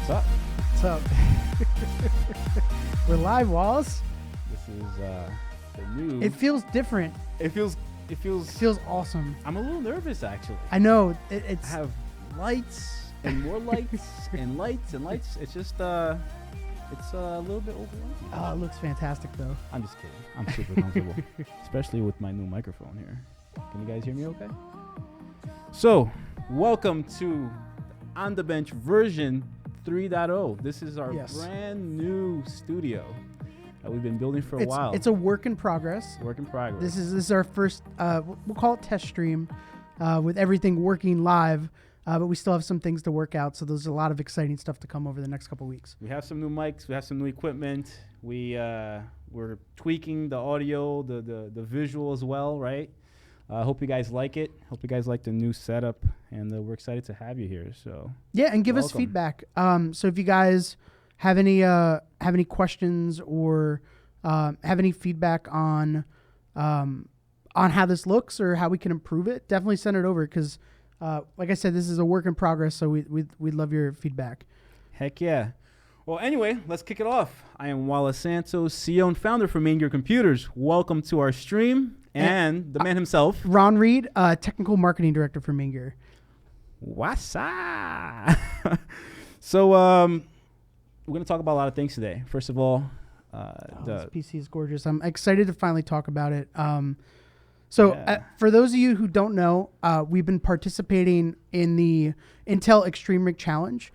What's up? What's up? We're live, Wallace. This is the new. It feels different. It feels. It feels awesome. I'm a little nervous actually. I know. I It's have lights and more lights and lights and lights. It's just it's a little bit overwhelming. it looks fantastic though. I'm just kidding. I'm super comfortable, especially with my new microphone here. Can you guys hear me okay? So, welcome to On the Bench version 3.0. This is our brand new studio that we've been building for a while. It's a work in progress. Work in progress. This is our first. We'll call it test stream, with everything working live. But we still have some things to work out. So there's a lot of exciting stuff to come over the next couple of weeks. We have some new mics. We have some new equipment. We're tweaking the audio, the visual as well, right? Hope you guys like it. Hope you guys like the new setup, and we're excited to have you here. So yeah, and give us feedback. So if you guys have any questions or have any feedback on how this looks or how we can improve it, definitely send it over because, like I said, this is a work in progress. So we'd love your feedback. Heck yeah. Well, anyway, let's kick it off. I am Wallace Santos, CEO and founder for MAINGEAR Computers. Welcome to our stream. And the man himself, Ron Reed, technical marketing director for MAINGEAR. What's up? So we're going to talk about a lot of things today. First of all, this PC is gorgeous. I'm excited to finally talk about it. For those of you who don't know, we've been participating in the Intel Extreme Rig Challenge.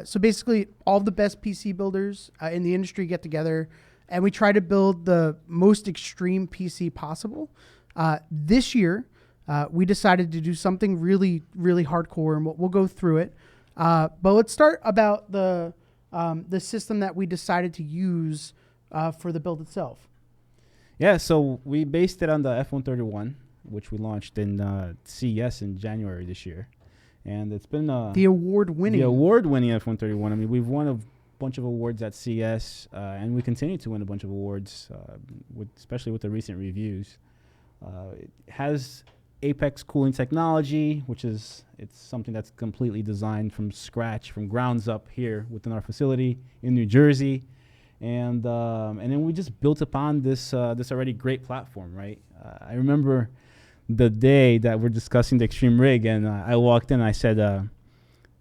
So basically, all the best PC builders in the industry get together, and we try to build the most extreme PC possible. This year, we decided to do something really, really hardcore, and we'll go through it. But let's start about the system that we decided to use for the build itself. Yeah, so we based it on the F-131, which we launched in CES in January this year. And it's been the award-winning F-131. I mean, we've won a bunch of awards at CES, and we continue to win a bunch of awards, especially with the recent reviews. It has Apex cooling technology, it's something that's completely designed from scratch, from grounds up here within our facility in New Jersey. And then we just built upon this already great platform, right? I remember the day that we're discussing the Extreme Rig, and I walked in and I said,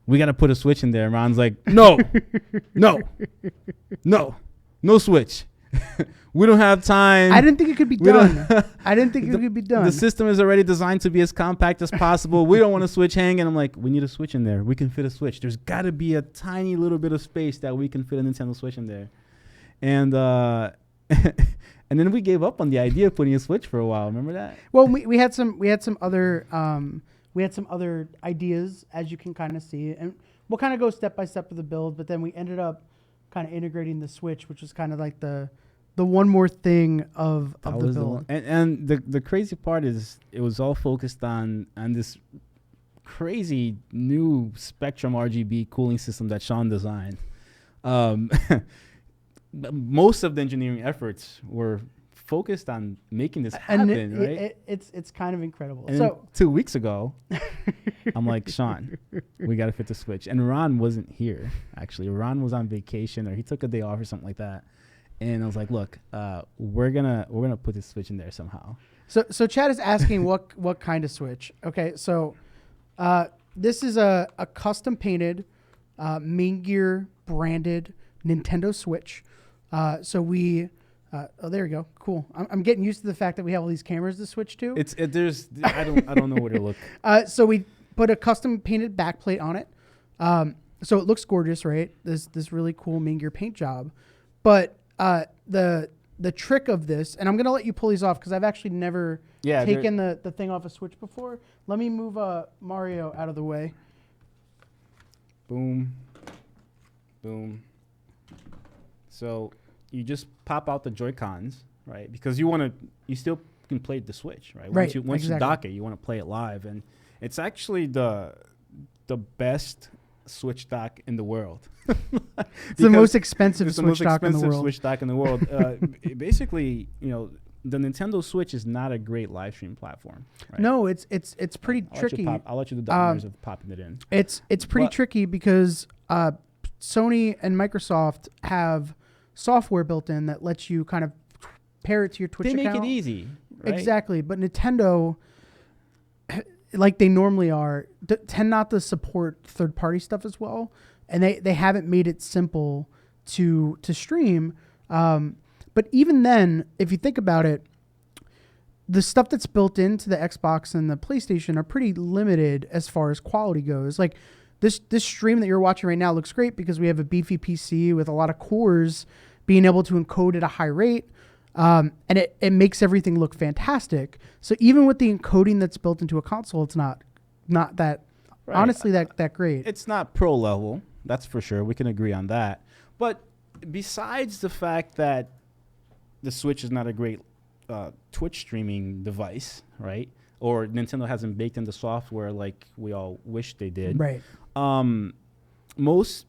we got to put a switch in there. And Ron's like, no switch. We don't have time. I didn't think it could be done. I didn't think it could be done. The system is already designed to be as compact as possible. We don't want a switch hanging. I'm like, we need a switch in there. We can fit a switch. There's got to be a tiny little bit of space that we can fit a Nintendo Switch in there. And and then we gave up on the idea of putting a switch for a while. Remember that? Well, we had some other ideas, as you can kind of see, and we'll kind of go step by step with the build. But then we ended up kind of integrating the switch, which was kind of like the one more thing of the build. And the crazy part is it was all focused on this crazy new Spectrum RGB cooling system that Sean designed. Most of the engineering efforts were focused on making this happen, right? It's kind of incredible. And so 2 weeks ago, I'm like, Sean, we got to fit the switch. And Ron wasn't here, actually. Ron was on vacation, or he took a day off or something like that. And I was like, look, we're gonna put this switch in there somehow. So Chad is asking what kind of switch. Okay, so this is a custom painted MAINGEAR branded Nintendo Switch. So we, there we go. Cool. I'm getting used to the fact that we have all these cameras to switch to. I don't know where to look. So we put a custom painted backplate on it. So it looks gorgeous, right? This really cool MAINGEAR paint job. But the trick of this, and I'm gonna let you pull these off because I've actually never taken the thing off a switch before. Let me move Mario out of the way. Boom. Boom. So you just pop out the Joy-Cons, right? Because you still can play the Switch, right? Right. Once you dock it, you want to play it live, and it's actually the best Switch dock in the world. It's the most expensive Switch dock in the world. Switch dock in the world. Basically, the Nintendo Switch is not a great live stream platform. Right? No, it's pretty tricky. I'll let you do the honors of popping it in. It's pretty tricky because Sony and Microsoft have software built in that lets you kind of pair it to your Twitch account. They make it easy. Right? Exactly. But Nintendo, like they normally are, tend not to support third-party stuff as well. And they haven't made it simple to stream. But even then, if you think about it, the stuff that's built into the Xbox and the PlayStation are pretty limited as far as quality goes. Like this stream that you're watching right now looks great because we have a beefy PC with a lot of cores being able to encode at a high rate. And it makes everything look fantastic. So even with the encoding that's built into a console, it's not that, right. Honestly, that great. It's not pro level, that's for sure. We can agree on that. But besides the fact that the Switch is not a great Twitch streaming device, right? Or Nintendo hasn't baked in the software like we all wish they did. Right. Most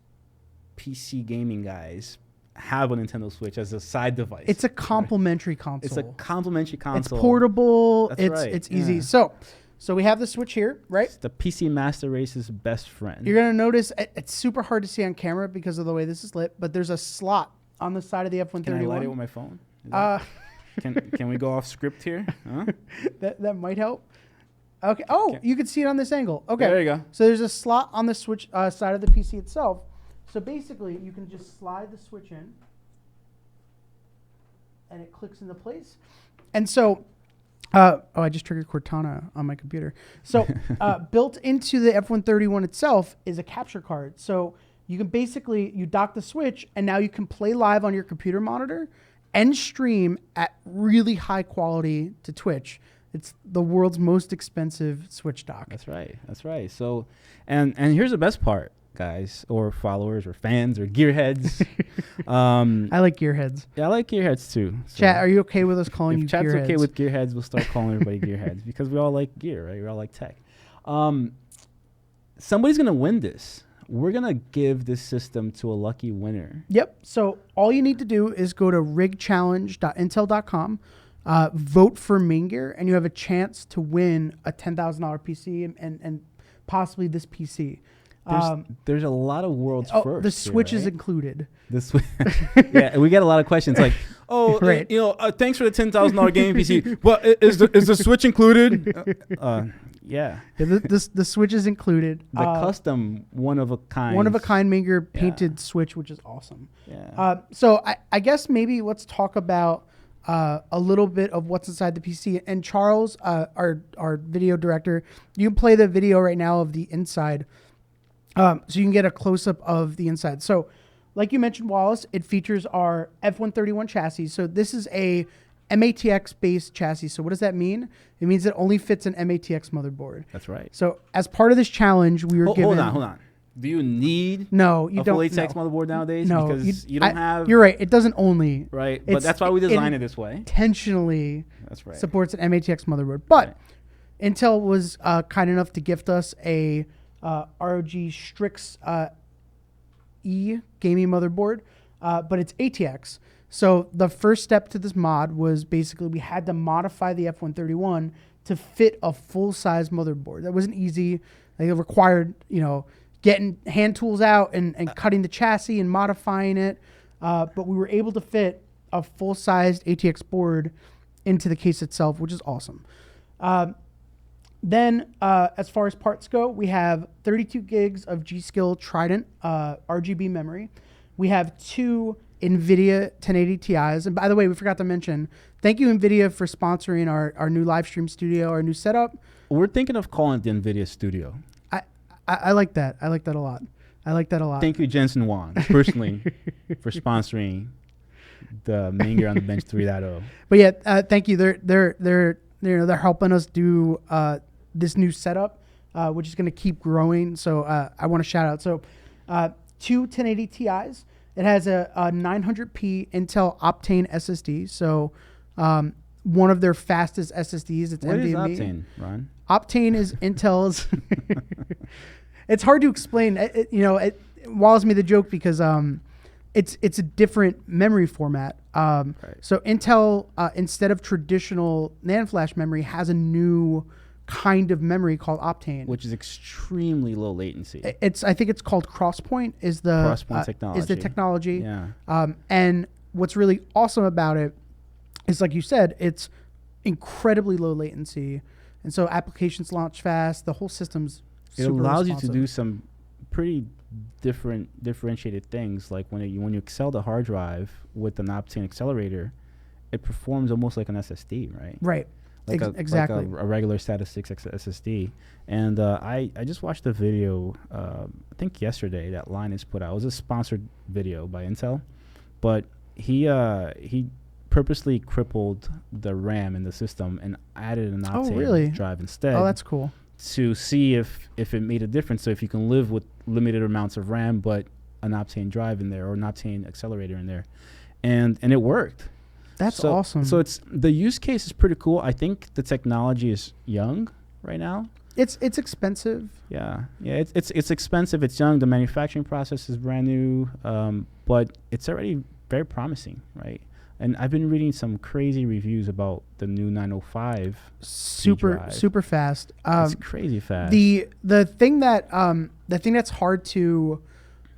PC gaming guys have a Nintendo Switch as a side device. It's a complementary console. It's a complementary console. It's portable. That's right. It's easy. So we have the Switch here, right? It's the PC Master Race's best friend. You're going to notice it's super hard to see on camera because of the way this is lit, but there's a slot on the side of the F-131. Can I light it with my phone? Can we go off script here? Huh? That might help. Okay. Oh, you can see it on this angle. Okay. There you go. So there's a slot on the Switch side of the PC itself. So basically, you can just slide the Switch in, and it clicks into place. And so, I just triggered Cortana on my computer. So built into the F-131 itself is a capture card. So you can you dock the Switch, and now you can play live on your computer monitor and stream at really high quality to Twitch. It's the world's most expensive Switch dock. That's right. So, and here's the best part, guys, or followers, or fans, or gearheads. I like gearheads. Yeah, I like gearheads too. So Chat, are you okay with us calling you Chat's gearheads? okay with gearheads, we'll start calling everybody gearheads because we all like gear, right? We all like tech. Somebody's gonna win this. We're going to give this system to a lucky winner. Yep. So all you need to do is go to rigchallenge.intel.com, vote for MAINGEAR, and you have a chance to win a $10,000 PC and possibly this PC. There's a lot of world's firsts. The Switch here, is right? included. Yeah, we get a lot of questions like, right. Thanks for the $10,000 gaming PC. But is the Switch included? Yeah. The Switch is included. The custom one of a kind MAINGEAR painted Switch, which is awesome. Yeah. So I guess maybe let's talk about a little bit of what's inside the PC. And Charles, our video director, you can play the video right now of the inside. So you can get a close-up of the inside. So like you mentioned, Wallace, it features our F-131 chassis. So this is a MATX-based chassis. So what does that mean? It means it only fits an MATX motherboard. That's right. So as part of this challenge, we were given... Hold on. Do you need you a full don't, ATX motherboard nowadays? No, because you don't have... You're right. It doesn't only... Right. But that's why we designed it this way. Intentionally that's right. supports an MATX motherboard. But Intel was kind enough to gift us a ROG Strix E gaming motherboard, but it's ATX. So the first step to this mod was basically we had to modify the F-131 to fit a full-size motherboard. That wasn't easy. It required, getting hand tools out and cutting the chassis and modifying it. But we were able to fit a full-sized ATX board into the case itself, which is awesome. Then, as far as parts go, we have 32 gigs of G.Skill Trident RGB memory. We have 2 NVIDIA 1080 Ti's. And by the way, we forgot to mention, thank you, NVIDIA, for sponsoring our new live stream studio, our new setup. We're thinking of calling it the NVIDIA Studio. I like that. I like that a lot. Thank you, Jensen Huang, personally, for sponsoring the MAINGEAR on the Bench 3.0. But yeah, thank you. They're helping us do this new setup, which is going to keep growing. So I want to shout out. So 2 1080 Ti's. It has a 900p Intel Optane SSD. So one of their fastest SSDs. It's what NVMe. What is Optane, Ron? Optane is Intel's. It's hard to explain. Wallace made the joke because it's a different memory format. So Intel, instead of traditional NAND flash memory, has a new kind of memory called Optane, which is extremely low latency. I think it's called Crosspoint is the technology. Yeah. And what's really awesome about it is, like you said, it's incredibly low latency, and so applications launch fast. The whole system's it allows you to do some pretty differentiated things, like when you accel the hard drive with an Optane accelerator, it performs almost like an SSD, right? Right. Like exactly. Like a regular Stat6 SSD. And I just watched a video, I think yesterday, that Linus put out. It was a sponsored video by Intel, but he purposely crippled the RAM in the system and added an Optane drive instead. Oh, that's cool. To see if it made a difference. So if you can live with limited amounts of RAM, but an Optane drive in there or an Optane accelerator in there, and it worked. That's awesome. So the use case is pretty cool. I think the technology is young right now. It's expensive. Yeah. It's expensive. It's young. The manufacturing process is brand new, but it's already very promising, right? And I've been reading some crazy reviews about the new 905. Super fast. It's crazy fast. The thing that's hard to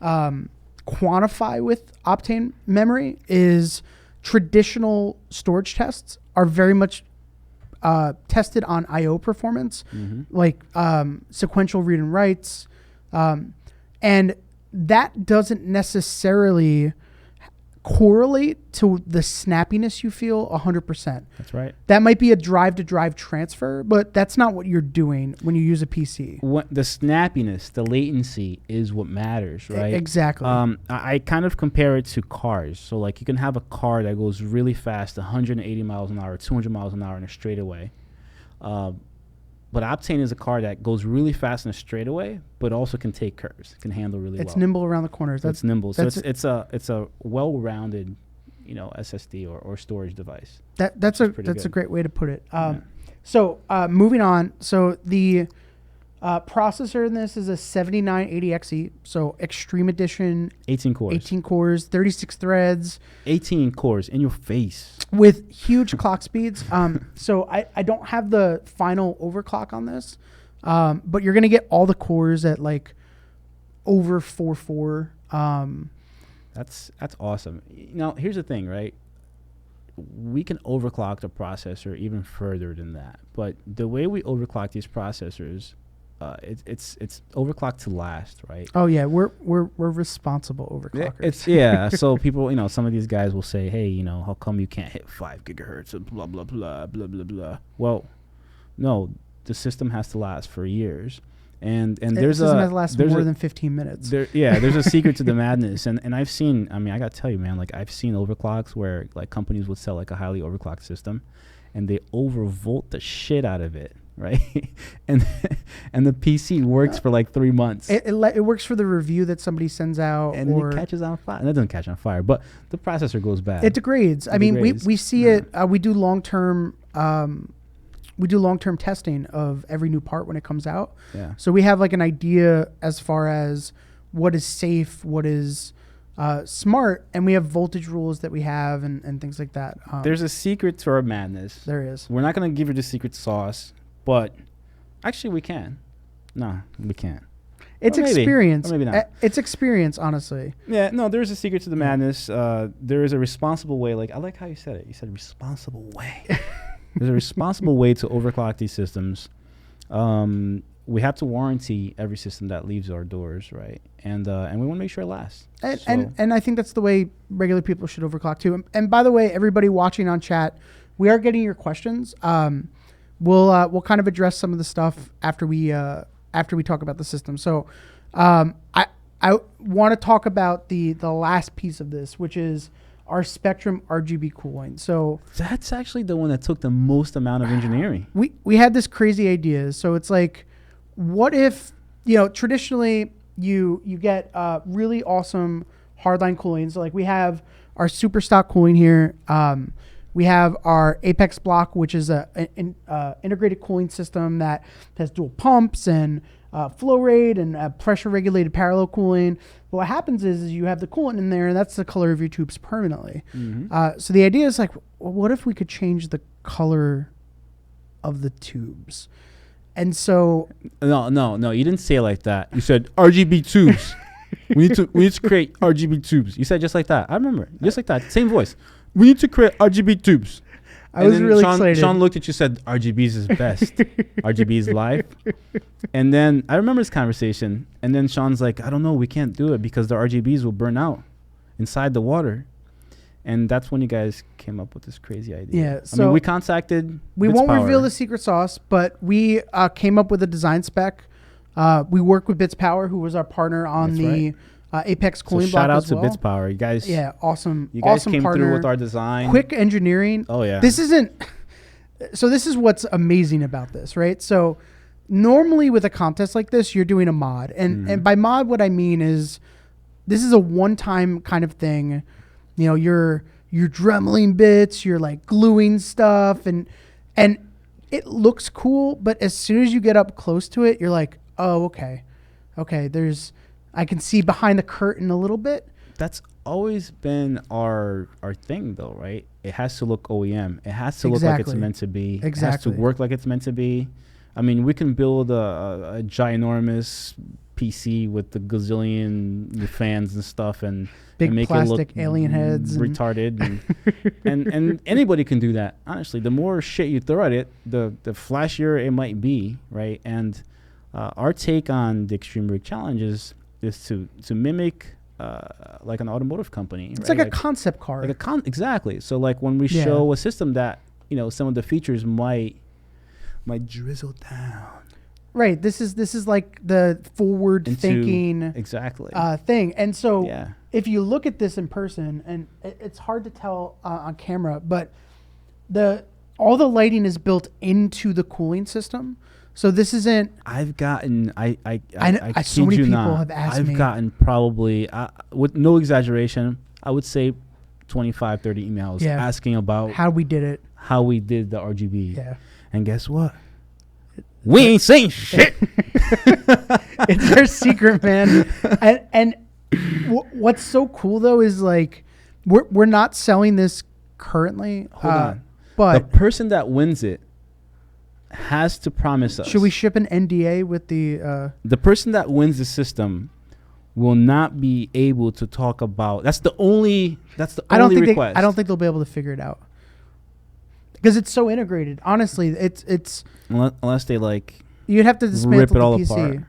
quantify with Optane memory is traditional storage tests are very much tested on I/O performance, like sequential read and writes, and that doesn't necessarily correlate to the snappiness you feel 100%. That's right. That might be a drive-to-drive transfer, but that's not what you're doing when you use a PC. The snappiness, the latency is what matters, right? Exactly. I kind of compare it to cars. So like you can have a car that goes really fast, 180 miles an hour, 200 miles an hour in a straightaway. But Optane is a car that goes really fast in a straightaway, but also can take curves, can handle really well. It's nimble around the corners. It's nimble. So it's a well-rounded, SSD or storage device. That's a great way to put it. So moving on. So the processor in this is a 7980XE, so Extreme Edition. 18 cores. 18 cores, 36 threads. 18 cores in your face. With huge clock speeds. So I don't have the final overclock on this, but you're going to get all the cores at like over 4.4. That's awesome. Now, here's the thing, right? We can overclock the processor even further than that. But the way we overclock these processors, it's overclocked to last, right? Oh yeah, we're responsible overclockers. So people, some of these guys will say, hey, how come you can't hit 5 gigahertz and blah blah blah blah blah blah. Well, no, the system has to last for years, and there's a has to last more than 15 minutes. There's a secret to the madness, and I've seen. I mean, I gotta tell you, man, like I've seen overclocks where like companies would sell like a highly overclocked system, and they overvolt the shit out of it. Right, and the PC works for like 3 months. It works for the review that somebody sends out, and it catches on fire. And that doesn't catch on fire, but the processor goes bad. It degrades. We see it. We do long term. We do long-term testing of every new part when it comes out. Yeah. So we have like an idea as far as what is safe, what is smart, and we have voltage rules that we have and things like that. There's a secret to our madness. There is. We're not going to give you the secret sauce. But actually, we can. No, we can't. It's experience. Or maybe not. It's experience, honestly. Yeah, no, there's a secret to the madness. There is a responsible way. Like I like how you said it. You said responsible way. There's a responsible way to overclock these systems. We have to warranty every system that leaves our doors, right? And we want to make sure it lasts. And I think that's the way regular people should overclock too. And by the way, everybody watching on chat, we are getting your questions. We'll kind of address some of the stuff after we talk about the system. So I want to talk about the last piece of this, which is our Spectrum RGB cooling. So that's actually the one that took the most amount of engineering. We had this crazy idea. So it's like, what if traditionally you get really awesome hardline cooling. So like we have our super stock cooling here. We have our Apex block, which is an integrated cooling system that has dual pumps and flow rate and pressure regulated parallel cooling. But what happens is you have the coolant in there, and that's the color of your tubes permanently. Mm-hmm. So the idea is like, well, what if we could change the color of the tubes? And so No, you didn't say it like that. You said RGB tubes. we need to create RGB tubes. You said just like that. I remember. Just like that. Same voice. We need to create RGB tubes. I was really excited. Sean looked at you, said RGBs is best. RGBs life. And then I remember this conversation. And then Sean's like, I don't know, we can't do it because the RGBs will burn out inside the water. And that's when you guys came up with this crazy idea. Yeah. I mean, we contacted. We won't reveal the secret sauce, but we came up with a design spec. We worked with Bits Power, who was our partner on Apex cooling block as well. Shout out to Bits Power, you guys. Yeah, awesome. You guys awesome came partner. through with our design. Quick engineering. Oh yeah. This is what's amazing about this, right? So normally with a contest like this, you're doing a mod, and by mod, what I mean is this is a one-time kind of thing. You know, you're dremeling bits, you're like gluing stuff, and it looks cool, but as soon as you get up close to it, you're like, oh, okay, I can see behind the curtain a little bit. That's always been our thing, though, right? It has to look OEM. It has to look like it's meant to be. Exactly. It has to work like it's meant to be. I mean, we can build a ginormous PC with the gazillion fans and stuff, and big make plastic it look alien heads, retarded, and anybody can do that. Honestly, the more shit you throw at it, the flashier it might be, right? And our take on the Extreme Rig Challenge is to mimic like an automotive company. It's right? like a concept car. Exactly. So like when we show a system that, you know, some of the features might drizzle down. Right. This is like the forward thinking exactly thing. And so if you look at this in person, and it's hard to tell on camera, but all the lighting is built into the cooling system. So this isn't. I've gotten. I so many people not, have asked me. I've gotten probably, with no exaggeration, I would say 25, 30 emails asking about how we did it, how we did the RGB. Yeah. And guess what? We ain't saying shit. It's their secret, man. And what's so cool though is like we're not selling this currently. Hold on. But the person that wins it has to promise us. Should we ship an NDA with the person that wins the system will not be able to talk about. That's the only request. I don't think they'll be able to figure it out. Because it's so integrated. Honestly, it's unless they like you'd have to dismantle rip it all the PC. apart.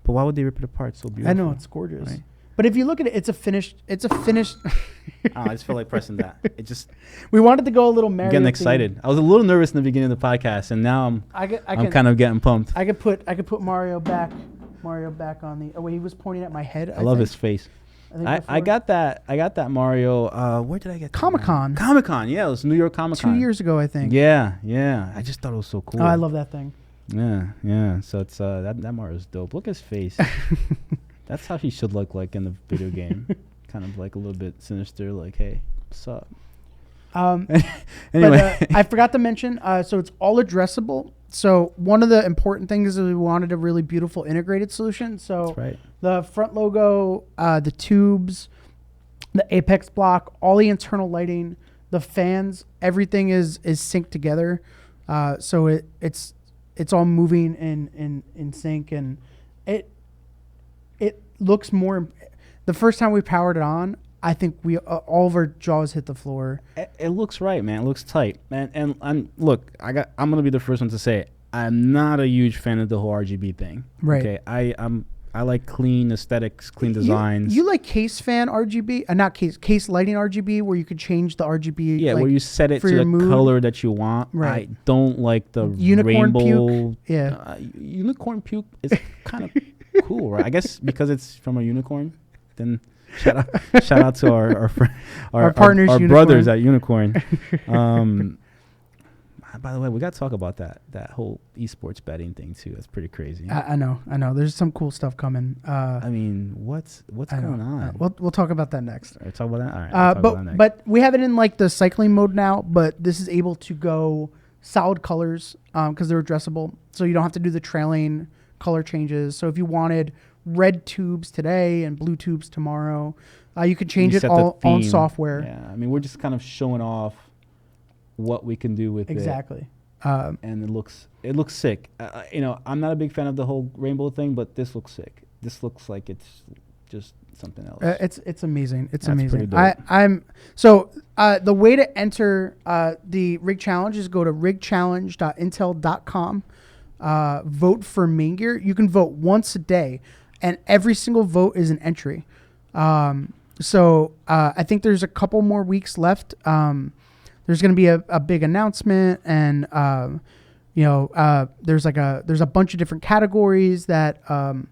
But why would they rip it apart? It's so beautiful. I know, it's gorgeous. Right? But if you look at it, it's a finished. I just feel like pressing that. It just. We wanted to go a little Mario. I'm getting excited. I was a little nervous in the beginning of the podcast, and now I'm kind of getting pumped. I could put Mario back on the. Oh wait, he was pointing at my head. I love his face. I got that Mario. Where did I get Comic-Con? Comic-Con, yeah, it was New York Comic-Con 2 years ago, I think. Yeah. I just thought it was so cool. Oh, I love that thing. Yeah. So it's that Mario's dope. Look at his face. That's how he should look like in the video game. Kind of like a little bit sinister, like, hey, what's up? Anyway. But, I forgot to mention, so it's all addressable. So one of the important things is we wanted a really beautiful integrated solution. So that's right. The front logo, the tubes, the Apex block, all the internal lighting, the fans, everything is synced together. So it's all moving in sync, and it looks more. The first time we powered it on, I think we all of our jaws hit the floor. It looks right, man. It looks tight, man. And look, I'm gonna be the first one to say it. I'm not a huge fan of the whole RGB thing. Right. Okay. I like clean aesthetics, clean designs. You like case fan RGB, not case lighting RGB, where you could change the RGB. Yeah, like, where you set it to the color that you want. Right. I don't like the unicorn rainbow. Puke. Yeah. Unicorn puke is kind of cool, right? I guess because it's from a unicorn. Then shout out to our partners, our brothers at Unicorn. By the way, we got to talk about that whole esports betting thing too. That's pretty crazy. I know. There's some cool stuff coming. I mean, what's going on? We'll talk about that next. Talk about that. All right. But we have it in like the cycling mode now. But this is able to go solid colors because they're addressable, so you don't have to do the trailing color changes. So if you wanted red tubes today and blue tubes tomorrow, you could change it all on software. Yeah, I mean, we're just kind of showing off what we can do with exactly. and it looks sick. I'm not a big fan of the whole rainbow thing, but this looks sick. This looks like it's just something else. It's amazing. It's That's amazing. pretty dope. The way to enter the Rig Challenge is go to rigchallenge.intel.com. Vote for MAINGEAR. You can vote once a day, and every single vote is an entry. I think there's a couple more weeks left. There's going to be a big announcement, and there's a bunch of different categories that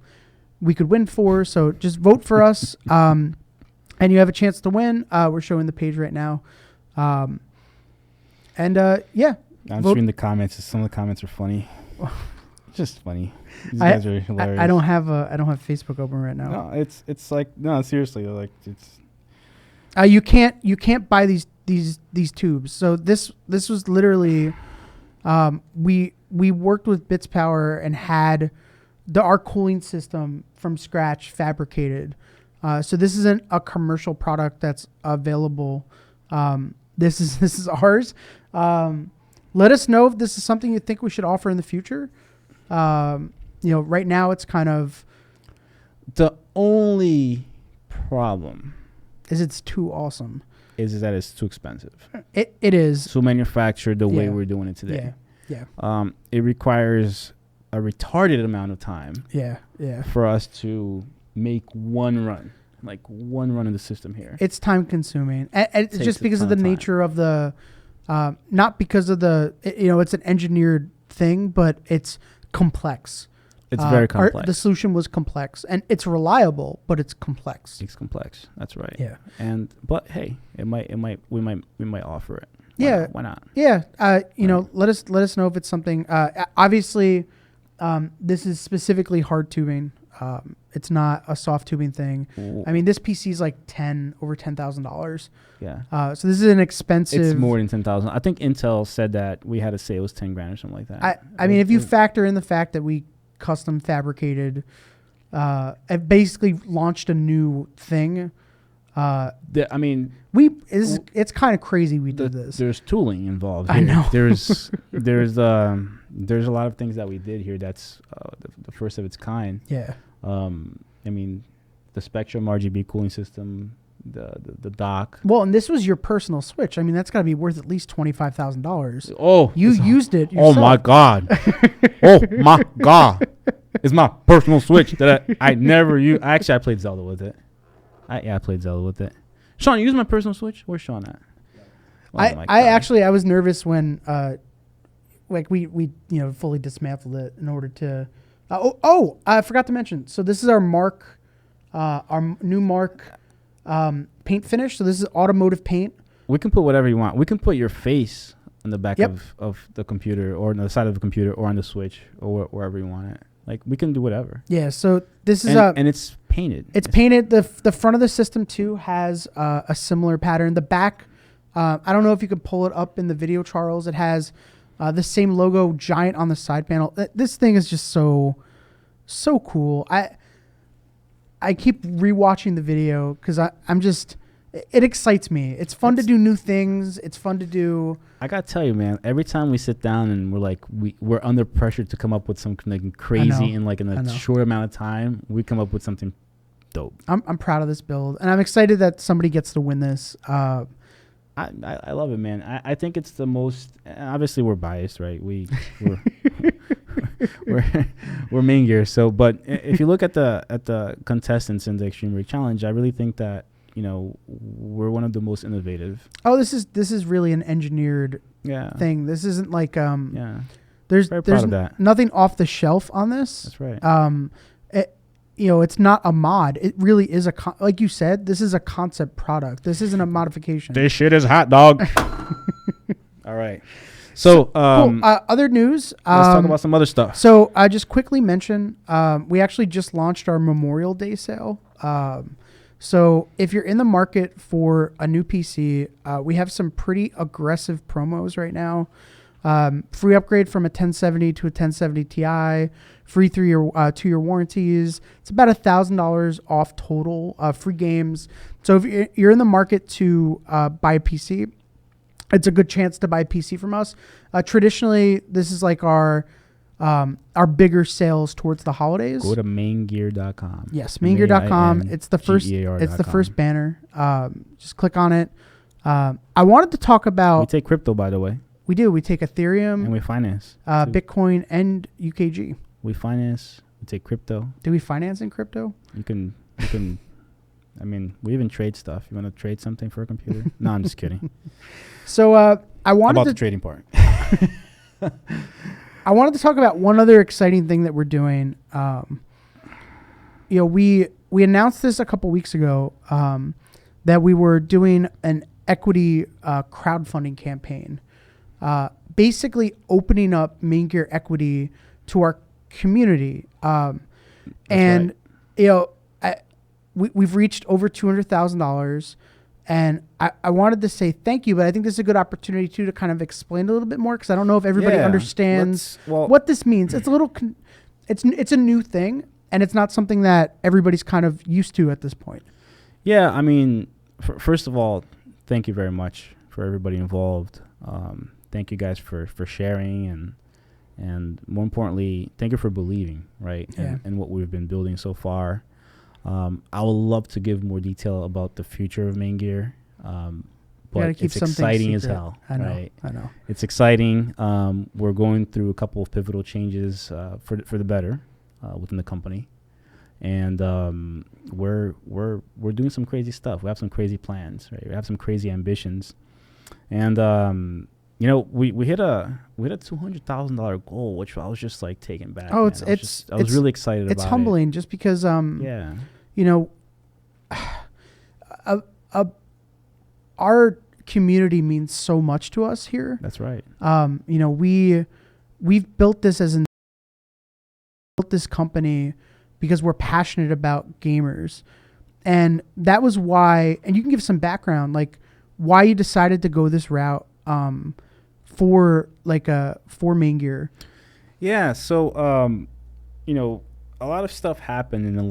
we could win for. So just vote for us, and you have a chance to win. We're showing the page right now, I'm just reading the comments. Some of the comments are funny. Just funny. These guys are hilarious. I don't have Facebook open right now. No, it's like, no, seriously, like it's. You can't buy these tubes. So this was literally, we worked with Bits Power and had our cooling system from scratch fabricated. So this isn't a commercial product that's available. This is ours. Let us know if this is something you think we should offer in the future. Right now it's kind of, the only problem is it's too awesome. Is that it's too expensive. It is. To manufacture the way we're doing it today. Yeah. It requires a retarded amount of time. Yeah. For us to make one run in the system here. It's time consuming. It's just because of the nature of the, not because of the, it's an engineered thing, but it's complex. It's very complex. The solution was complex, and it's reliable, but it's complex. It's complex. That's right. Yeah. But hey, we might offer it. Why not? Yeah. Let us know if it's something. Obviously, this is specifically hard tubing. It's not a soft tubing thing. Ooh. I mean, this PC is like over $10,000. Yeah. So this is an expensive. It's more than 10,000. I think Intel said that we had to say it was 10 grand or something like that. I mean, if you factor in the fact that we custom fabricated, and basically launched a new thing. It's kind of crazy we did this. There's tooling involved here. I know. There's a lot of things that we did here that's the first of its kind. Yeah. The Spectrum RGB cooling system, the dock. Well, and this was your personal switch. I mean, that's got to be worth at least $25,000. Oh, you used it yourself. Oh my God. Oh my God. It's my personal switch that I never use. Actually, I played Zelda with it. I played Zelda with it. Sean, you use my personal switch? Where's Sean at? I was nervous when we fully dismantled it in order to. I forgot to mention. So this is our new Mark paint finish. So this is automotive paint. We can put whatever you want. We can put your face on the back of the computer, or on the side of the computer, or on the switch, or wherever you want it. Like, we can do whatever. Yeah. So this is and it's painted. It's painted. The front of the system too has a similar pattern. The back, I don't know if you could pull it up in the video, Charles. It has the same logo giant on the side panel. This thing is just so cool. I keep rewatching the video because I'm just, it excites me. It's fun to do new things. It's fun to do. I gotta tell you, man, every time we sit down and we're like, we're under pressure to come up with something crazy in a short amount of time, we come up with something dope. I'm proud of this build, and I'm excited that somebody gets to win this. I love it, man. I think it's the most. Obviously, we're biased, right? We're MAINGEAR. So, but if you look at the contestants in the Extreme Rig Challenge, I really think that we're one of the most innovative. Oh, this is really an engineered thing. This isn't like There's proud of that. Nothing off the shelf on this. That's right. It's not a mod. It really is like you said, this is a concept product. This isn't a modification. This shit is hot, dog. All right. So, cool. Other news. Let's talk about some other stuff. So I just quickly mention, we actually just launched our Memorial Day sale. So if you're in the market for a new PC, we have some pretty aggressive promos right now. Free upgrade from a 1070 to a 1070 Ti, free 2-year warranties. It's about $1,000 off total, free games. So if you're in the market to buy a PC, it's a good chance to buy a PC from us. Traditionally, this is like our bigger sales towards the holidays. Go to maingear.com. Yes, maingear.com. It's the first. It's the first banner. Just click on it. I wanted to talk about. We take crypto, by the way. We do. We take Ethereum and we finance Bitcoin and UKG. We finance. We take crypto. Do we finance in crypto? You can. I mean, we even trade stuff. You want to trade something for a computer? No, I'm just kidding. So I wanted about the trading part. I wanted to talk about one other exciting thing that we're doing. We announced this a couple weeks ago that we were doing an equity crowdfunding campaign, basically opening up MAINGEAR equity to our community. And right. We've reached over $200,000. And I wanted to say thank you, but I think this is a good opportunity too to kind of explain a little bit more because I don't know if everybody understands what this means. It's a little, it's a new thing, and it's not something that everybody's kind of used to at this point. Yeah, I mean, first of all, thank you very much for everybody involved. Thank you guys for sharing and more importantly, thank you for believing, right, in what we've been building so far. I would love to give more detail about the future of MAINGEAR, but it's exciting as hell. I know. It's exciting. We're going through a couple of pivotal changes for the better within the company, and we're doing some crazy stuff. We have some crazy plans, right? We have some crazy ambitions, and we hit a $200,000 goal, which I was just like taken back. Oh, I was really excited about it. It's humbling just because our community means so much to us here. That's right. We've built this company because we're passionate about gamers, and that was why. And you can give some background, like why you decided to go this route for MAINGEAR. Yeah. So a lot of stuff happened in the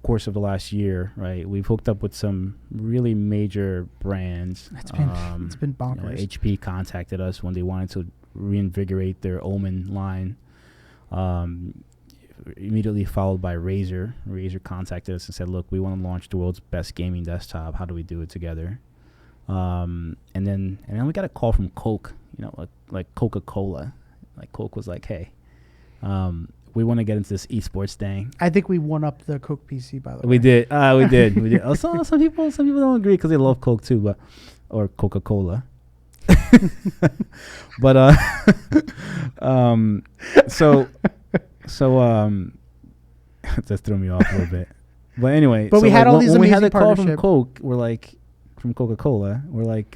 course of the last year, right? We've hooked up with some really major brands. It's been bonkers. HP contacted us when they wanted to reinvigorate their Omen line. Immediately followed by Razer. Razer contacted us and said, "Look, we want to launch the world's best gaming desktop. How do we do it together?" And then we got a call from Coke. Like Coca-Cola. Like Coke was like, "Hey, we want to get into this esports thing." I think we won up the Coke PC, by the way. We did. We did. Oh, some people don't agree because they love Coke too, or Coca-Cola. But that threw me off a little bit. But anyway, we had all these amazing when we had the call from Coke, from Coca-Cola, we're like,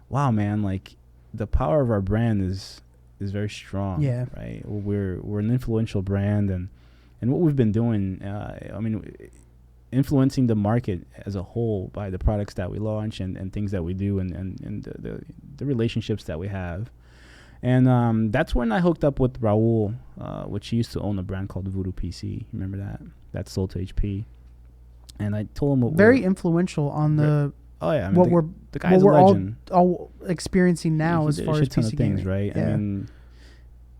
wow, man, like the power of our brand is very strong. Yeah. Right. We're an influential brand, and what we've been doing, influencing the market as a whole by the products that we launch and things that we do and the relationships that we have. And that's when I hooked up with Raul, which he used to own a brand called Voodoo PC. Remember that? That sold to HP. And I told him very influential on the the guy's a legend. all experiencing now as far as PC things, gaming. Right? Yeah.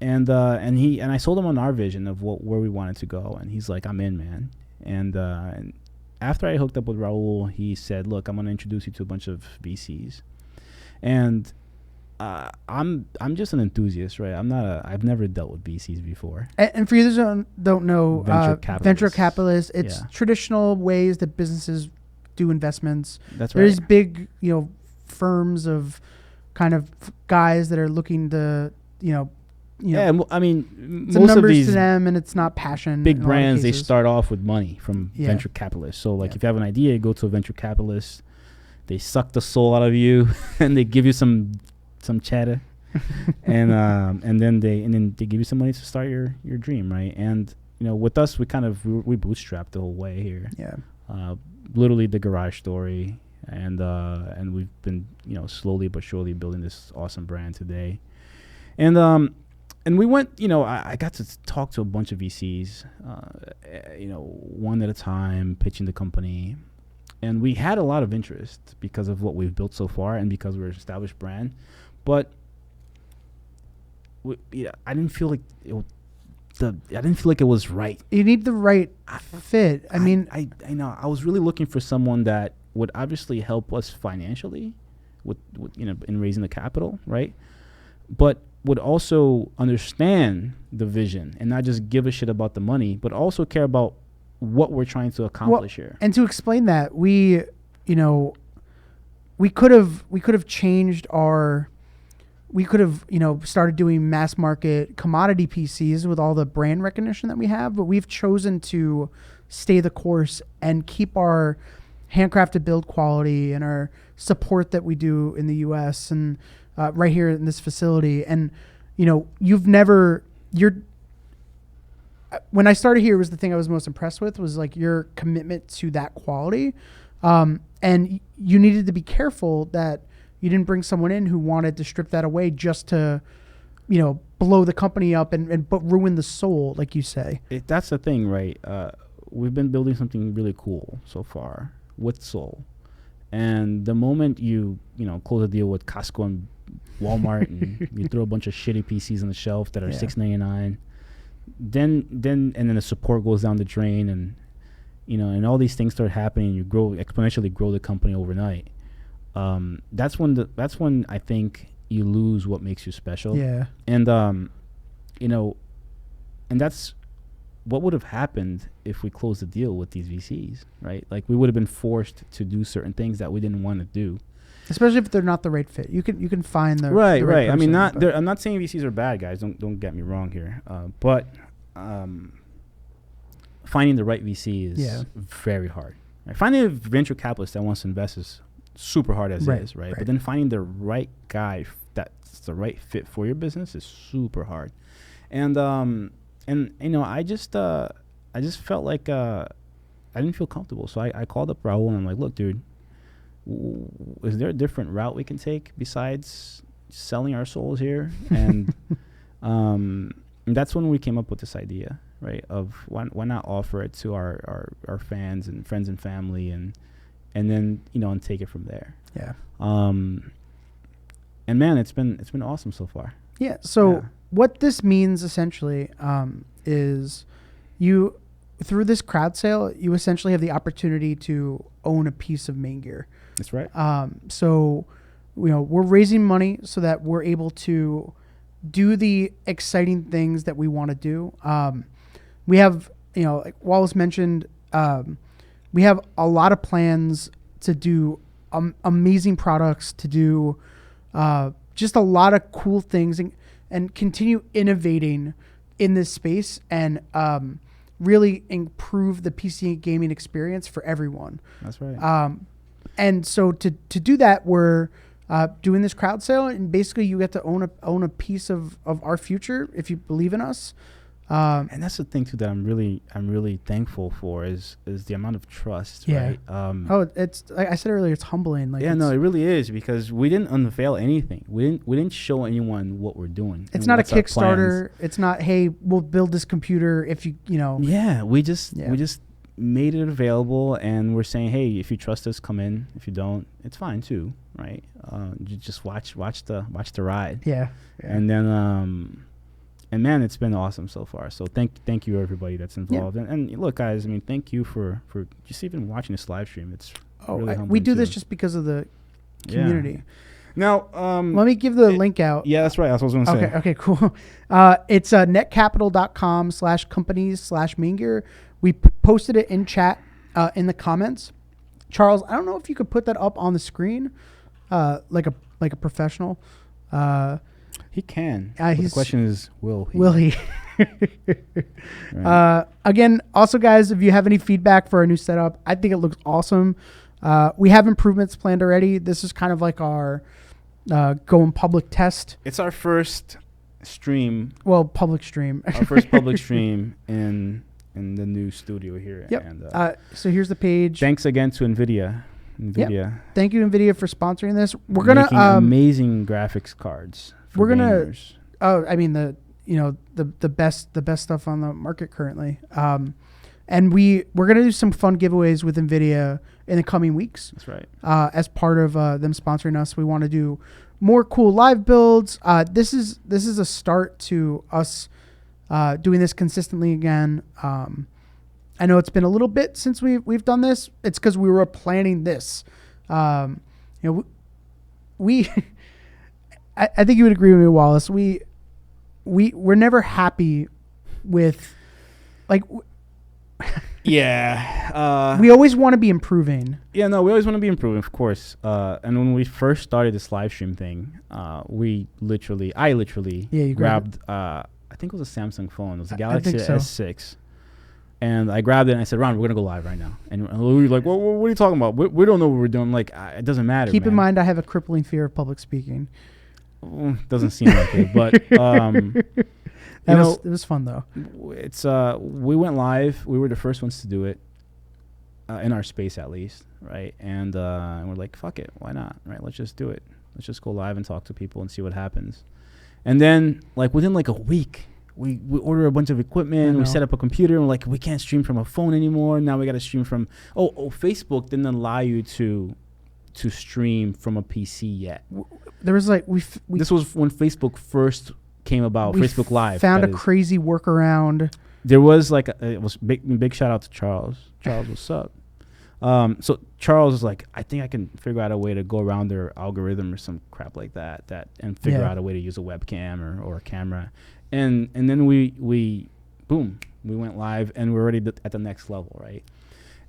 And I sold him on our vision of where we wanted to go, and he's like, "I'm in, man." And after I hooked up with Raul, he said, "Look, I'm going to introduce you to a bunch of VCs," and I'm just an enthusiast, right? I've never dealt with VCs before. And for you that don't know, venture capitalists, it's traditional ways that businesses do investments. That's right. There's big, firms of kind of guys that are looking to, I mean, it's most numbers of these to them, and it's not passion. Big brands, they start off with money from venture capitalists. So, if you have an idea, you go to a venture capitalist. They suck the soul out of you, and they give you some cheddar, and then they give you some money to start your dream, right? And with us, we we bootstrapped the whole way here. Yeah. Literally the garage story, and we've been slowly but surely building this awesome brand today. And we went, I got to talk to a bunch of VCs, one at a time, pitching the company. And we had a lot of interest because of what we've built so far and because we're an established brand. But I didn't feel like it was right. You need the right fit. I mean, I know. I was really looking for someone that would obviously help us financially with in raising the capital, right? But would also understand the vision and not just give a shit about the money, but also care about what we're trying to accomplish here. And to explain that, we could have changed our. We could have, started doing mass market commodity PCs with all the brand recognition that we have, but we've chosen to stay the course and keep our handcrafted build quality and our support that we do in the U.S. and right here in this facility. And, when I started here, was the thing I was most impressed with was like your commitment to that quality. And you needed to be careful that you didn't bring someone in who wanted to strip that away just to, blow the company up but ruin the soul, like you say. That's the thing, right? We've been building something really cool so far with soul. And the moment you close a deal with Costco and Walmart and you throw a bunch of shitty PCs on the shelf that are $6.99, then the support goes down the drain, and and all these things start happening. You exponentially grow the company overnight. That's when I think you lose what makes you special. Yeah. And and that's what would have happened if we closed the deal with these VCs, right? Like we would have been forced to do certain things that we didn't want to do. Especially if they're not the right fit. You can find the right. The right I mean, person, I'm not saying VCs are bad, guys. Don't get me wrong here. But finding the right VC is very hard. Right? Finding a venture capitalist that wants to invest is super hard as it is, right? But then finding the right guy that's the right fit for your business is super hard. And I just felt like I didn't feel comfortable. So I called up Raul and I'm like, look, dude, is there a different route we can take besides selling our souls here? And that's when we came up with this idea, right? Of why not offer it to our fans and friends and family and then and take it from there. Yeah. And man, it's been awesome so far. Yeah. So what this means essentially is you, through this crowd sale, you essentially have the opportunity to own a piece of MAINGEAR. That's right. So we're raising money so that we're able to do the exciting things that we want to do. We have, like Wallace mentioned, we have a lot of plans to do amazing products, to do just a lot of cool things and continue innovating in this space and really improve the PC gaming experience for everyone. That's right. And so to do that, we're doing this crowd sale, and basically you get to own a piece of our future if you believe in us. And that's the thing too that I'm really thankful for is the amount of trust. Right. It's like I said earlier, it's humbling. Like it really is, because we didn't unveil anything. We didn't show anyone what we're doing. It's not a Kickstarter. It's not, hey, we'll build this computer if you. Yeah, we just made it available, and we're saying, hey, if you trust us, come in. If you don't, it's fine too, right? You just watch the ride. Yeah. And then and man, it's been awesome so far. So thank you everybody that's involved. And look, guys, I mean, thank you for just even watching this live stream. It's really humbling. We do this just because of the community. Now, let me give the link out. Yeah, that's right. That's what I was going to say. Okay, cool. It's netcapital.com/companies/MAINGEAR. We posted it in chat in the comments. Charles, I don't know if you could put that up on the screen, like a professional. He can. The question is, will he? Will he? Right. Again, also, guys, if you have any feedback for our new setup, I think it looks awesome. We have improvements planned already. This is kind of like our going public test. It's our first stream. Well, public stream. Our first public stream in the new studio here. Yep. And, so here's the page. Thanks again to NVIDIA. Yep. Thank you, NVIDIA, for sponsoring this. We're gonna amazing graphics cards. We're gonna. Gamers. I mean the best stuff on the market currently. And we're going to do some fun giveaways with NVIDIA in the coming weeks. That's right. As part of them sponsoring us, we want to do more cool live builds. This is a start to us doing this consistently again. I know it's been a little bit since we've done this. It's because we were planning this. We I think you would agree with me, Wallace. We're never happy with, like. Yeah. We always want to be improving. Yeah, no, we always want to be improving, of course. And when we first started this live stream thing, I literally grabbed, I think it was a Samsung phone. It was a Galaxy S6. And I grabbed it and I said, Ron, we're going to go live right now. And we were like, well, what are you talking about? We don't know what we're doing. Like, it doesn't matter. Keep in mind, I have a crippling fear of public speaking. Doesn't seem like it, but it was fun though. It's we went live. We were the first ones to do it in our space, at least, right? And we're like, fuck it, why not? Right? Let's just do it. Let's just go live and talk to people and see what happens. And then, like within like a week, we order a bunch of equipment. We set up a computer. And we're like, we can't stream from a phone anymore. Now we got to stream from. Facebook didn't allow you to stream from a PC yet. There was like this was when Facebook first came about. Facebook Live found a crazy workaround. There was like it was big shout out to Charles. Charles, what's up? So Charles was like, I think I can figure out a way to go around their algorithm or some crap like that and figure out a way to use a webcam or a camera. And then we went live and we're already at the next level, right?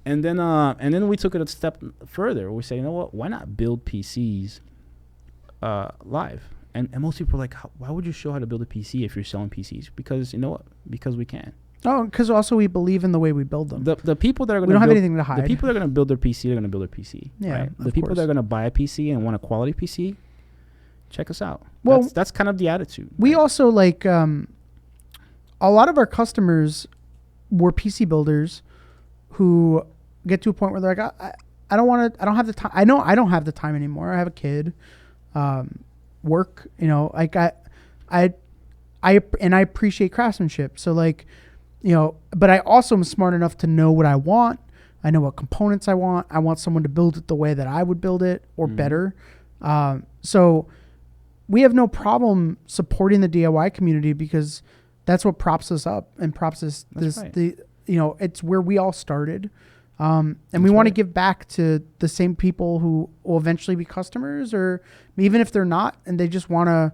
And then we took it a step further. We say, you know what? Why not build PCs live? And most people are like, why would you show how to build a PC if you're selling PCs? Because you know what? Because we can. Oh, because also we believe in the way we build them. The people that are going to we don't have anything to hide. The people that are going to build their PC, they're going to build their PC. Yeah, right? The people that are going to buy a PC and want a quality PC, check us out. Well, that's kind of the attitude. We also like a lot of our customers were PC builders who get to a point where they're like, I don't have the time. I know I don't have the time anymore. I have a kid, work, like I appreciate craftsmanship. So like, but I also am smart enough to know what I want. I know what components I want. I want someone to build it the way that I would build it or better. So we have no problem supporting the DIY community because that's what props us up and props us it's where we all started. And we want to give back to the same people who will eventually be customers, or even if they're not and they just want to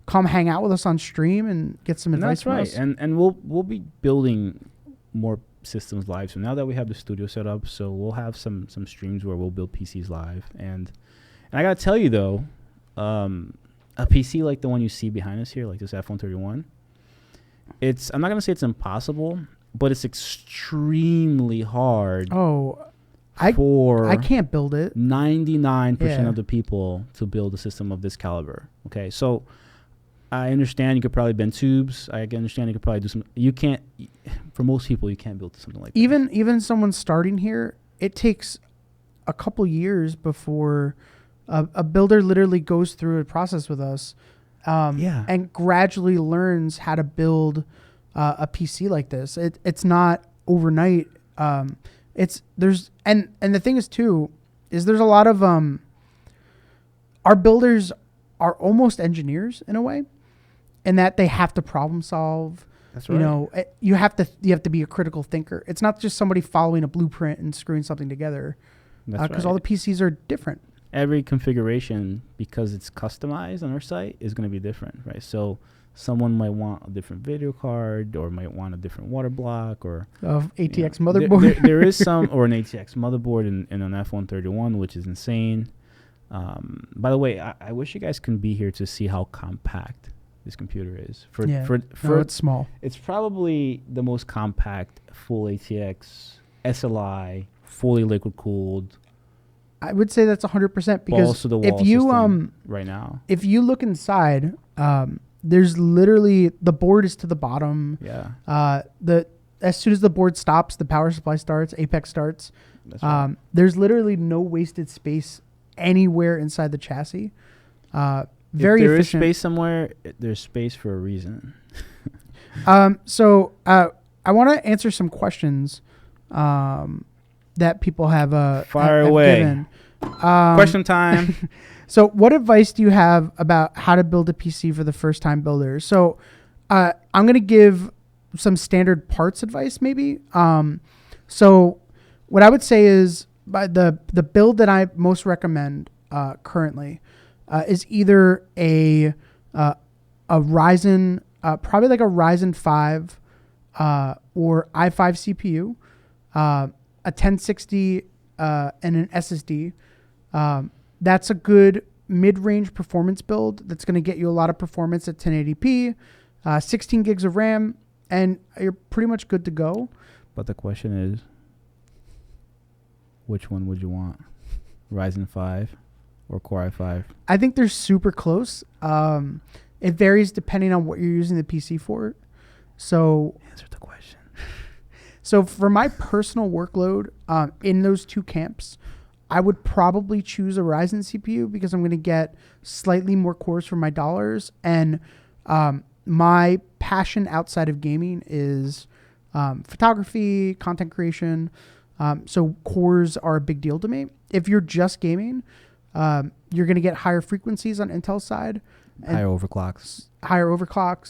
come hang out with us on stream and get some advice from us. And we'll be building more systems live. So now that we have the studio set up, so we'll have some streams where we'll build PCs live. And I gotta tell you though, a PC like the one you see behind us here, like this F131, I'm not gonna say it's impossible, but it's extremely hard. I can't build it. 99% of the people to build a system of this caliber. Okay, so I understand you could probably bend tubes. I can understand you could probably do some. You can't. For most people, you can't build something like that. Even someone starting here, it takes a couple years before a builder literally goes through a process with us, and gradually learns how to build a PC like this. It's not overnight. And the thing is too, is there's a lot of our builders are almost engineers in a way, in that they have to problem solve. That's right. You have to be a critical thinker. It's not just somebody following a blueprint and screwing something together. Because all the PCs are different. Every configuration, because it's customized on our site, is going to be different, right? So someone might want a different video card, or might want a different water block, or ATX motherboard. There is some, or an ATX motherboard in an F131, which is insane. By the way, I wish you guys can be here to see how compact this computer is. It's small. It's probably the most compact full ATX SLI, fully liquid cooled. I would say that's 100% because if you right now, if you look inside, there's literally the board is to the bottom. Yeah. As soon as the board stops, the power supply starts. Apex starts. That's right. There's literally no wasted space anywhere inside the chassis. Very if there efficient. is space somewhere, there's space for a reason. So I want to answer some questions that people have fire have away. Given. Question time. So, what advice do you have about how to build a PC for the first time builder? So, I'm going to give some standard parts advice, maybe. So, what I would say is by the build that I most recommend currently is either a Ryzen, probably like a Ryzen 5 or i5 CPU, a 1060 and an SSD. That's a good mid-range performance build that's going to get you a lot of performance at 1080p, 16 gigs of RAM, and you're pretty much good to go. But the question is, which one would you want? Ryzen 5 or Core i5? I think they're super close. It varies depending on what you're using the PC for. So Answer the question. So for my personal workload in those two camps, I would probably choose a Ryzen CPU because I'm going to get slightly more cores for my dollars. And my passion outside of gaming is photography, content creation. So cores are a big deal to me. If you're just gaming, you're going to get higher frequencies on Intel's side. Higher overclocks.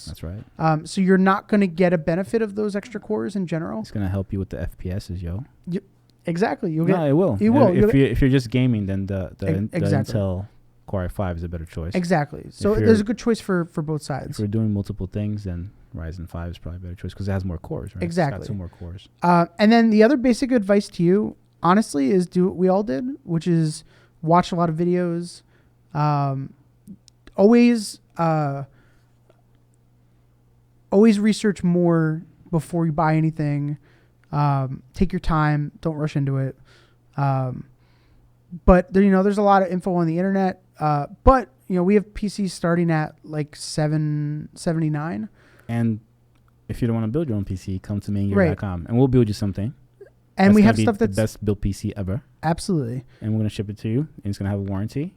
That's right. So you're not going to get a benefit of those extra cores in general. It's going to help you with the FPSs, yo. Exactly. It will. You will. If you're just gaming, then the exactly. Intel Core i5 is a better choice. Exactly. So there's a good choice for both sides. If you're doing multiple things, then Ryzen 5 is probably a better choice because it has more cores, right? Exactly. It's got 2 more cores. And then the other basic advice to you, honestly, is do what we all did, which is watch a lot of videos. Always research more before you buy anything. Take your time. Don't rush into it. But there's a lot of info on the internet. But we have PCs starting at like $779. And if you don't want to build your own PC, come to MAINGEAR.com and we'll build you something. And we have stuff that's the best built PC ever. Absolutely. And we're gonna ship it to you. And it's gonna have a warranty.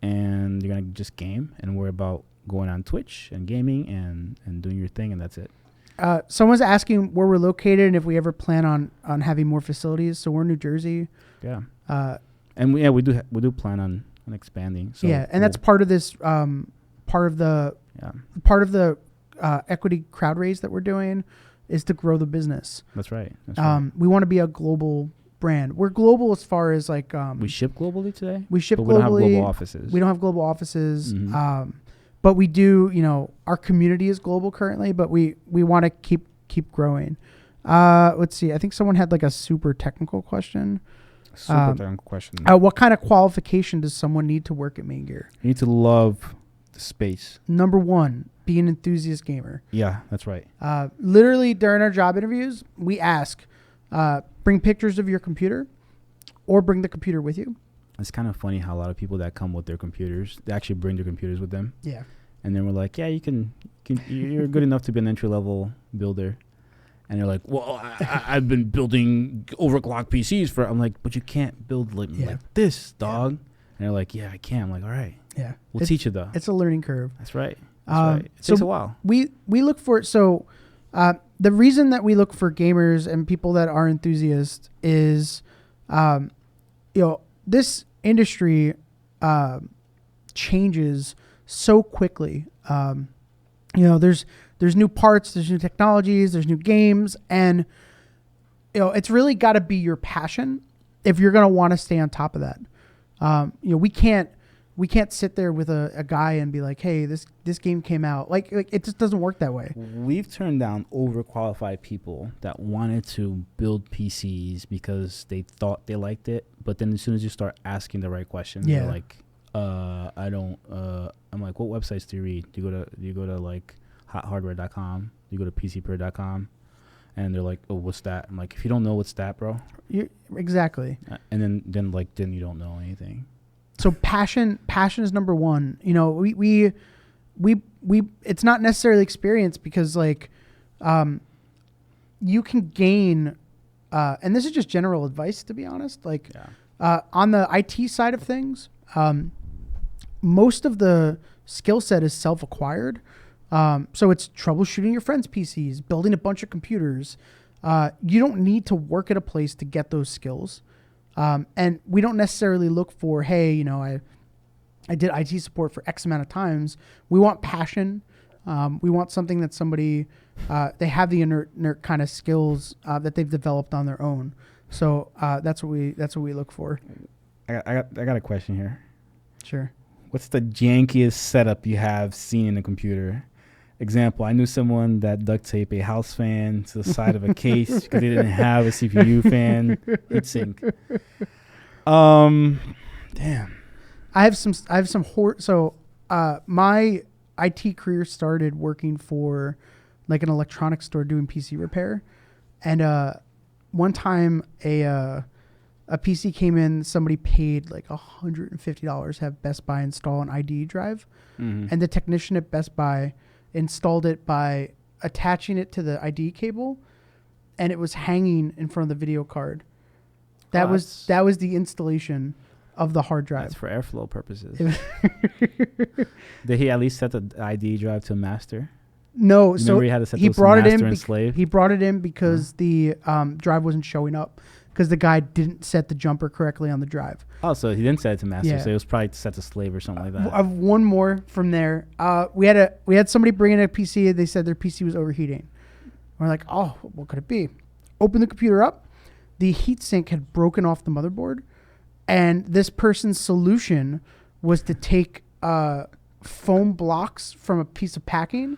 And you're gonna just game and worry about going on Twitch and gaming and doing your thing, and that's it. Someone's asking where we're located and if we ever plan on having more facilities. So we're in New Jersey. Yeah. And we do plan on expanding. So yeah, and that's part of this part of the equity crowd raise that we're doing is to grow the business. That's right. We want to be a global brand. We're global as far as like we ship globally today. We ship globally. We don't have global offices. We don't have global offices. Mm-hmm. But we do, our community is global currently, but we want to keep growing. Let's see. I think someone had like a super technical question. What kind of qualification does someone need to work at MAINGEAR? You need to love the space. Number 1, be an enthusiast gamer. Yeah, that's right. Literally during our job interviews, we ask, bring pictures of your computer or bring the computer with you. It's kind of funny how a lot of people that come with their computers, they actually bring their computers with them. Yeah. And then we're like, yeah, you're good enough to be an entry-level builder. And they're like, well, I've been building overclock PCs I'm like, but you can't build like this, dog. Yeah. And they're like, yeah, I can. I'm like, all right. Yeah. We'll teach you, though. It's a learning curve. That's right. It takes a while. We look for it. So the reason that we look for gamers and people that are enthusiasts is, this industry changes so quickly. There's new parts, there's new technologies, there's new games, and it's really got to be your passion if you're going to want to stay on top of that. We can't sit there with a guy and be like, hey, this game came out. Like it just doesn't work that way. We've turned down overqualified people that wanted to build PCs because they thought they liked it, but then as soon as you start asking the right questions, they're like, I don't. I'm like, what websites do you read? Do you go to like hothardware.com? Do you go to pcper.com? And they're like, oh, what's that? I'm like, if you don't know what's that, bro. Exactly. And then you don't know anything. So passion is number 1. We it's not necessarily experience because like, you can gain, and this is just general advice to be honest. Like, on the IT side of things, most of the skill set is self-acquired. So it's troubleshooting your friends' PCs, building a bunch of computers, You don't need to work at a place to get those skills. And we don't necessarily look for, hey, you know, I did IT support for X amount of times. We want passion. We want something that somebody, they have the inert kind of skills that they've developed on their own. So that's what we look for. I got a question here. Sure. What's the jankiest setup you have seen in a computer? Example, I knew someone that duct taped a house fan to the side of a case because they didn't have a CPU fan heatsink. Damn. I have some so my IT career started working for like an electronics store doing PC repair. And one time a PC came in, somebody paid like $150 to have Best Buy install an ID drive. Mm-hmm. And the technician at Best Buy installed it by attaching it to the ID cable, and it was hanging in front of the video card. That was the installation of the hard drive. That's for airflow purposes. Did he at least set the ID drive to master? No, Remember so he had to set he those brought it master in. and slave? He brought it in because the drive wasn't showing up because the guy didn't set the jumper correctly on the drive. Oh, so he didn't set it to master, Yeah. so it was probably set to slave or something like that. I have one more from there. We had somebody bring in a PC. They said their PC was overheating. We're like, oh, what could it be? Open the computer up. The heatsink had broken off the motherboard, and this person's solution was to take foam blocks from a piece of packing,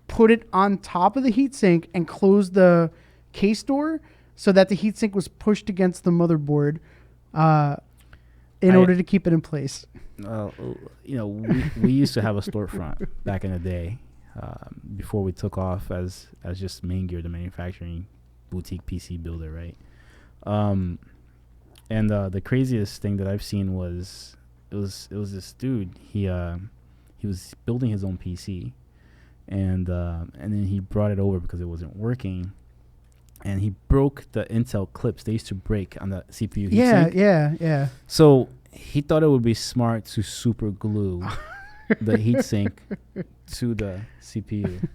put it on top of the heatsink, and close the case door so that the heatsink was pushed against the motherboard in order to keep it in place. You know, we used to have a storefront back in the day before we took off as just MAINGEAR, the manufacturing boutique PC builder, right? And the craziest thing that I've seen was it was this dude. He was building his own PC, and then he brought it over because it wasn't working. And he broke the Intel clips they used to break on the CPU heatsink. Yeah. So he thought it would be smart to super glue the heatsink to the CPU.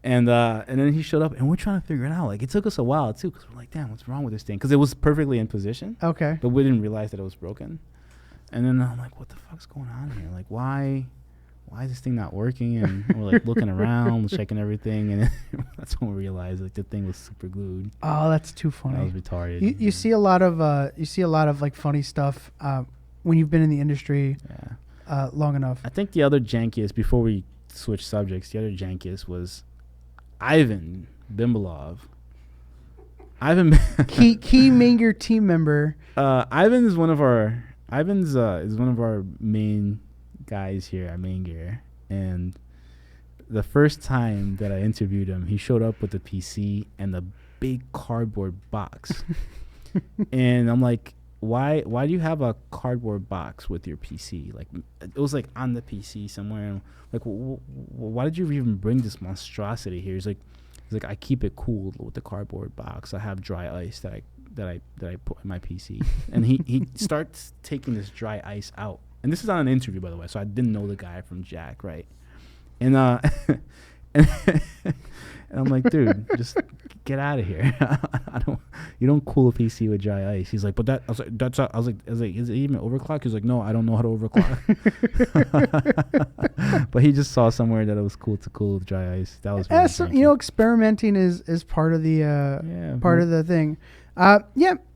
And then he showed up, and we're trying to figure it out. Like, it took us a while, too, because we're like, damn, what's wrong with this thing? Because it was perfectly in position. Okay. But we didn't realize that it was broken. And then I'm like, what the fuck's going on here? Like, why is this thing not working? And we're like looking around, checking everything, and that's when we realized like the thing was super glued. Oh, that's too funny. That was retarded. You see a lot of like funny stuff when you've been in the industry long enough. I think the other jankiest, before we switch subjects, the other jankiest was Ivan Bimbalov. key MAINGEAR team member. Ivan is one of our main guys here at MAINGEAR, and the first time that I interviewed him, he showed up with a PC and a big cardboard box. And I'm like, why do you have a cardboard box with your PC? Like, it was like on the PC somewhere. And like, why did you even bring this monstrosity here? He's like, I keep it cool with the cardboard box. I have dry ice that I put in my PC. And he starts taking this dry ice out. And this is on an interview, by the way, so I didn't know the guy from Jack, right? And and I'm like, dude, just get out of here. You don't cool a PC with dry ice. He's like, but that, I was like, is it even overclock? He's like, no, I don't know how to overclock. But he just saw somewhere that it was cool to cool with dry ice. That was really so, experimenting is part of the of the thing.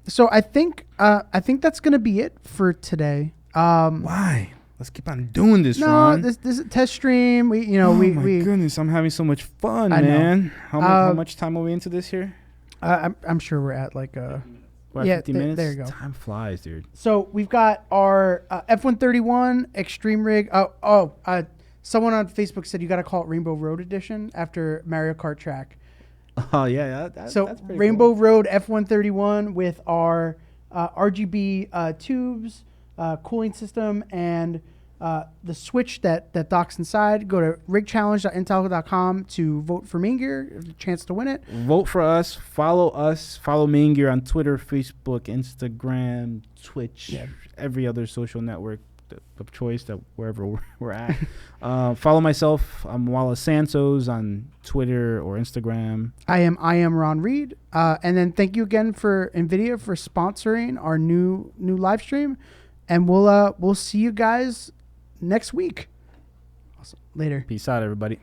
So I think that's gonna be it for today. Why? Let's keep on doing this, Ron. This is a test stream. My goodness, I'm having so much fun, man. How much time are we into this here? I'm sure we're at like we're at 50 minutes. There you go. Time flies, dude. So we've got our F-131 Extreme Rig. Someone on Facebook said you got to call it Rainbow Road Edition after Mario Kart track. Oh yeah, that's pretty Rainbow cool. Road F-131 with our RGB tubes. Cooling system and the switch that docks inside. Go to rigchallenge.intel.com to vote for MAINGEAR. A chance to win it. Vote for us. Follow MAINGEAR on Twitter, Facebook, Instagram, Twitch, every other social network of choice that wherever we're at. Follow myself. I'm Wallace Santos on Twitter or Instagram. I am Ron Reed. And then thank you again for NVIDIA for sponsoring our new live stream. And we'll see you guys next week. Awesome. Later. Peace out, everybody.